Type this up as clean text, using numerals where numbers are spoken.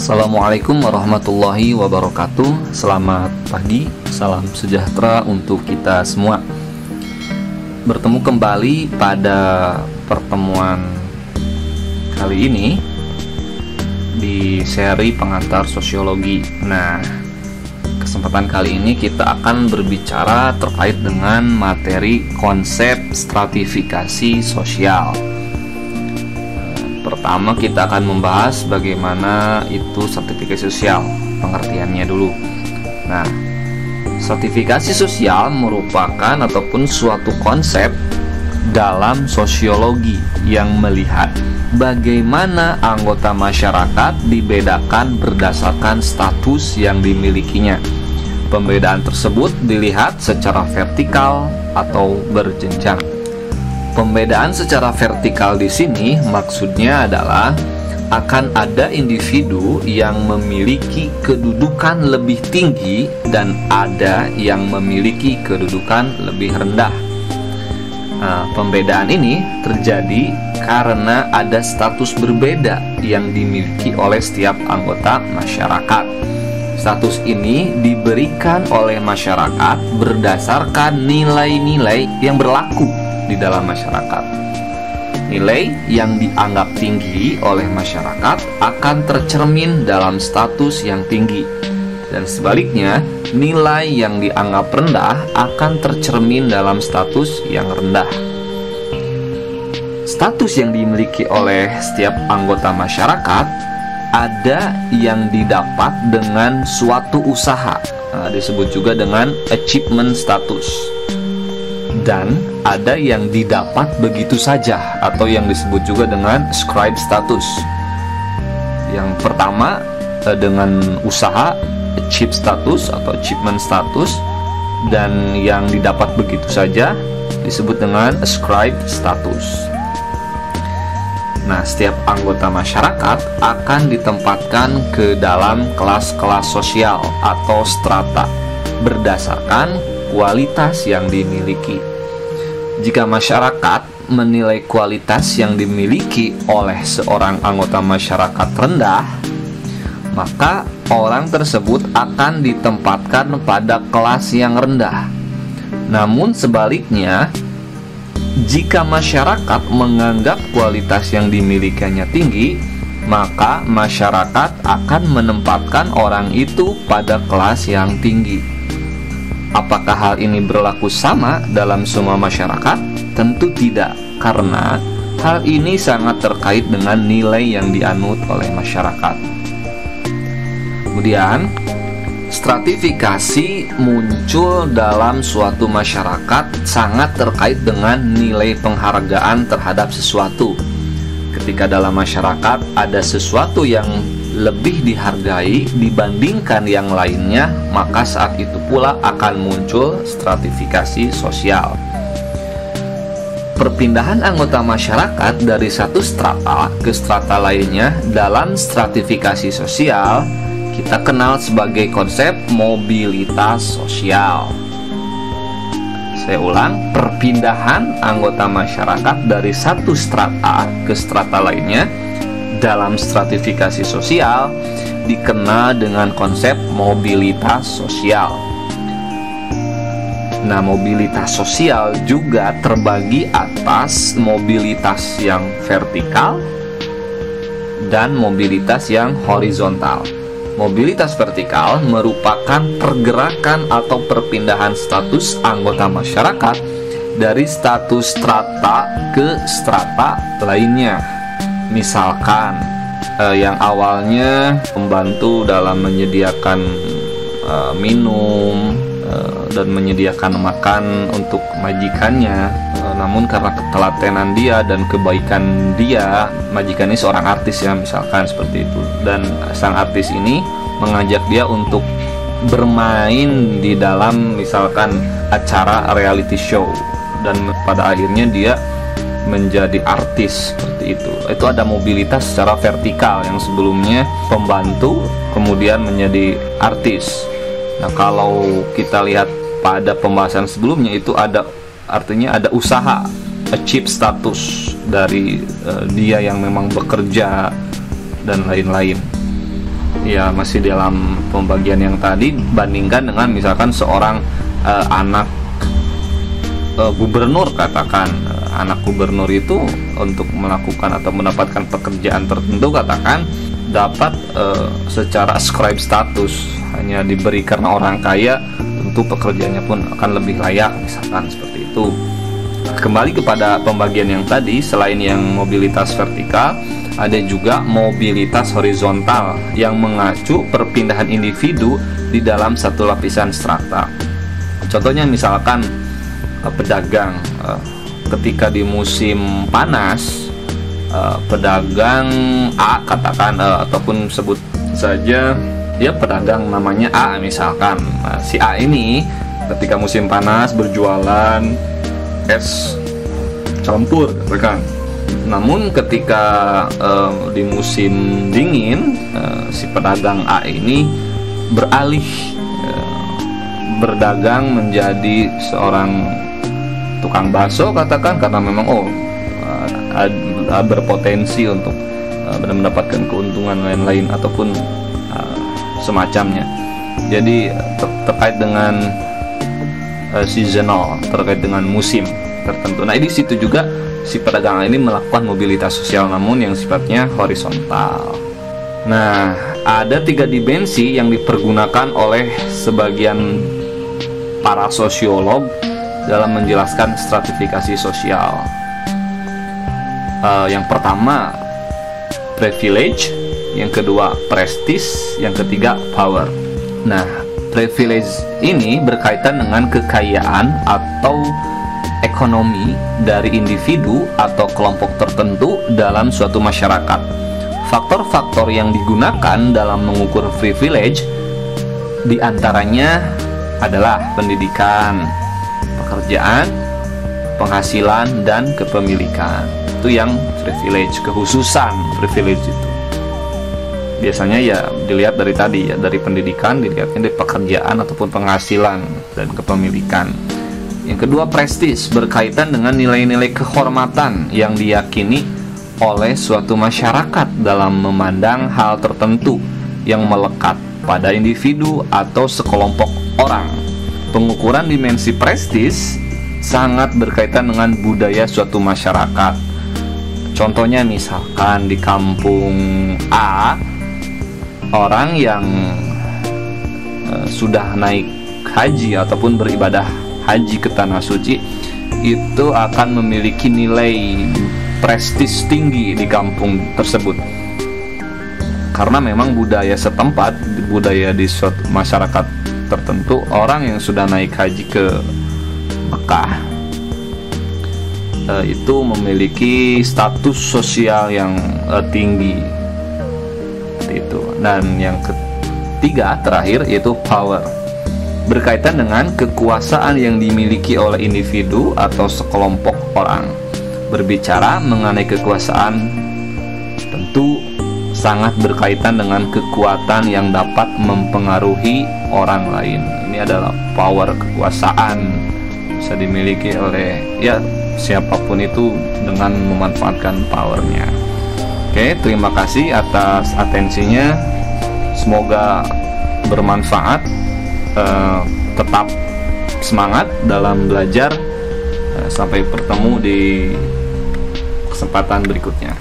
Assalamualaikum warahmatullahi wabarakatuh. Selamat pagi, salam sejahtera untuk kita semua. Bertemu kembali pada pertemuan kali ini di seri pengantar sosiologi. Nah, kesempatan kali ini kita akan berbicara terkait dengan materi konsep stratifikasi sosial. Pertama kita akan membahas bagaimana itu stratifikasi sosial, pengertiannya dulu. Nah, stratifikasi sosial merupakan ataupun suatu konsep dalam sosiologi yang melihat bagaimana anggota masyarakat dibedakan berdasarkan status yang dimilikinya. Pembedaan tersebut dilihat secara vertikal atau berjenjang. Pembedaan secara vertikal di sini maksudnya adalah akan ada individu yang memiliki kedudukan lebih tinggi dan ada yang memiliki kedudukan lebih rendah. Nah, pembedaan ini terjadi karena ada status berbeda yang dimiliki oleh setiap anggota masyarakat. Status ini diberikan oleh masyarakat berdasarkan nilai-nilai yang berlaku di dalam masyarakat. Nilai yang dianggap tinggi oleh masyarakat akan tercermin dalam status yang tinggi, dan sebaliknya nilai yang dianggap rendah akan tercermin dalam status yang rendah. Status yang dimiliki oleh setiap anggota masyarakat ada yang didapat dengan suatu usaha, disebut juga dengan achievement status, dan ada yang didapat begitu saja atau yang disebut juga dengan ascribed status. Yang pertama dengan usaha, achieve status atau achievement status, dan yang didapat begitu saja disebut dengan ascribed status. Nah, setiap anggota masyarakat akan ditempatkan ke dalam kelas-kelas sosial atau strata berdasarkan kualitas yang dimiliki. Jika masyarakat menilai kualitas yang dimiliki oleh seorang anggota masyarakat rendah, maka orang tersebut akan ditempatkan pada kelas yang rendah. Namun sebaliknya, jika masyarakat menganggap kualitas yang dimilikinya tinggi, maka masyarakat akan menempatkan orang itu pada kelas yang tinggi. Apakah hal ini berlaku sama dalam semua masyarakat? Tentu tidak, karena hal ini sangat terkait dengan nilai yang dianut oleh masyarakat. Kemudian, stratifikasi muncul dalam suatu masyarakat sangat terkait dengan nilai penghargaan terhadap sesuatu. Ketika dalam masyarakat ada sesuatu yang lebih dihargai dibandingkan yang lainnya, maka saat itu pula akan muncul stratifikasi sosial. Perpindahan anggota masyarakat dari satu strata ke strata lainnya dalam stratifikasi sosial kita kenal sebagai konsep mobilitas sosial. Saya ulang, perpindahan anggota masyarakat dari satu strata ke strata lainnya dalam stratifikasi sosial dikenal dengan konsep mobilitas sosial. Nah, mobilitas sosial juga terbagi atas mobilitas yang vertikal dan mobilitas yang horizontal. Mobilitas vertikal merupakan pergerakan atau perpindahan status anggota masyarakat dari status strata ke strata lainnya. Misalkan yang awalnya membantu dalam menyediakan minum dan menyediakan makan untuk majikannya, namun karena ketelatenan dia dan kebaikan dia, majikan ini seorang artis ya, misalkan seperti itu, dan sang artis ini mengajak dia untuk bermain di dalam misalkan acara reality show, dan pada akhirnya dia menjadi artis seperti itu. Itu ada mobilitas secara vertikal yang sebelumnya pembantu kemudian menjadi artis. Nah, kalau kita lihat pada pembahasan sebelumnya itu ada artinya ada usaha, achieve status dari dia yang memang bekerja dan lain-lain. Ya masih dalam pembagian yang tadi, bandingkan dengan misalkan seorang anak gubernur, katakan anak gubernur itu untuk melakukan atau mendapatkan pekerjaan tertentu, katakan dapat secara ascribe status, hanya diberi karena orang kaya, tentu pekerjaannya pun akan lebih layak, misalkan seperti itu. Kembali kepada pembagian yang tadi, selain yang mobilitas vertikal, ada juga mobilitas horizontal yang mengacu perpindahan individu di dalam satu lapisan strata. Contohnya misalkan pedagang, ketika di musim panas, pedagang A katakan, ataupun sebut saja dia pedagang namanya A misalkan. Si A ini ketika musim panas berjualan es campur, katakan. Namun ketika di musim dingin, si pedagang A ini beralih berdagang menjadi seorang tukang bakso, katakan, karena memang berpotensi untuk mendapatkan keuntungan lain-lain ataupun semacamnya. Jadi terkait dengan seasonal, terkait dengan musim tertentu. Nah, di situ juga si pedagang ini melakukan mobilitas sosial, namun yang sifatnya horizontal. Nah, ada 3 dimensi yang dipergunakan oleh sebagian para sosiolog dalam menjelaskan stratifikasi sosial. Yang pertama privilege, yang kedua prestige, yang ketiga power. Nah, privilege ini berkaitan dengan kekayaan atau ekonomi dari individu atau kelompok tertentu dalam suatu masyarakat. Faktor-faktor yang digunakan dalam mengukur privilege diantaranya adalah pendidikan, pekerjaan, penghasilan, dan kepemilikan. Itu yang privilege, kekhususan privilege itu. Biasanya ya dilihat dari tadi ya, dari pendidikan, dilihatnya dari pekerjaan ataupun penghasilan dan kepemilikan. Yang kedua prestis, berkaitan dengan nilai-nilai kehormatan yang diyakini oleh suatu masyarakat dalam memandang hal tertentu yang melekat pada individu atau sekelompok orang. Pengukuran dimensi prestis sangat berkaitan dengan budaya suatu masyarakat. Contohnya misalkan di kampung A, orang yang sudah naik haji ataupun beribadah haji ke tanah suci itu akan memiliki nilai prestis tinggi di kampung tersebut, karena memang budaya setempat, budaya di suatu masyarakat tertentu, orang yang sudah naik haji ke Mekah itu memiliki status sosial yang tinggi itu. Dan yang ketiga terakhir yaitu power, berkaitan dengan kekuasaan yang dimiliki oleh individu atau sekelompok orang. Berbicara mengenai kekuasaan tentu sangat berkaitan dengan kekuatan yang dapat mempengaruhi orang lain. Ini adalah power, kekuasaan bisa dimiliki oleh ya siapapun itu dengan memanfaatkan powernya. Oke, terima kasih atas atensinya. Semoga bermanfaat. Tetap semangat dalam belajar. Sampai bertemu di kesempatan berikutnya.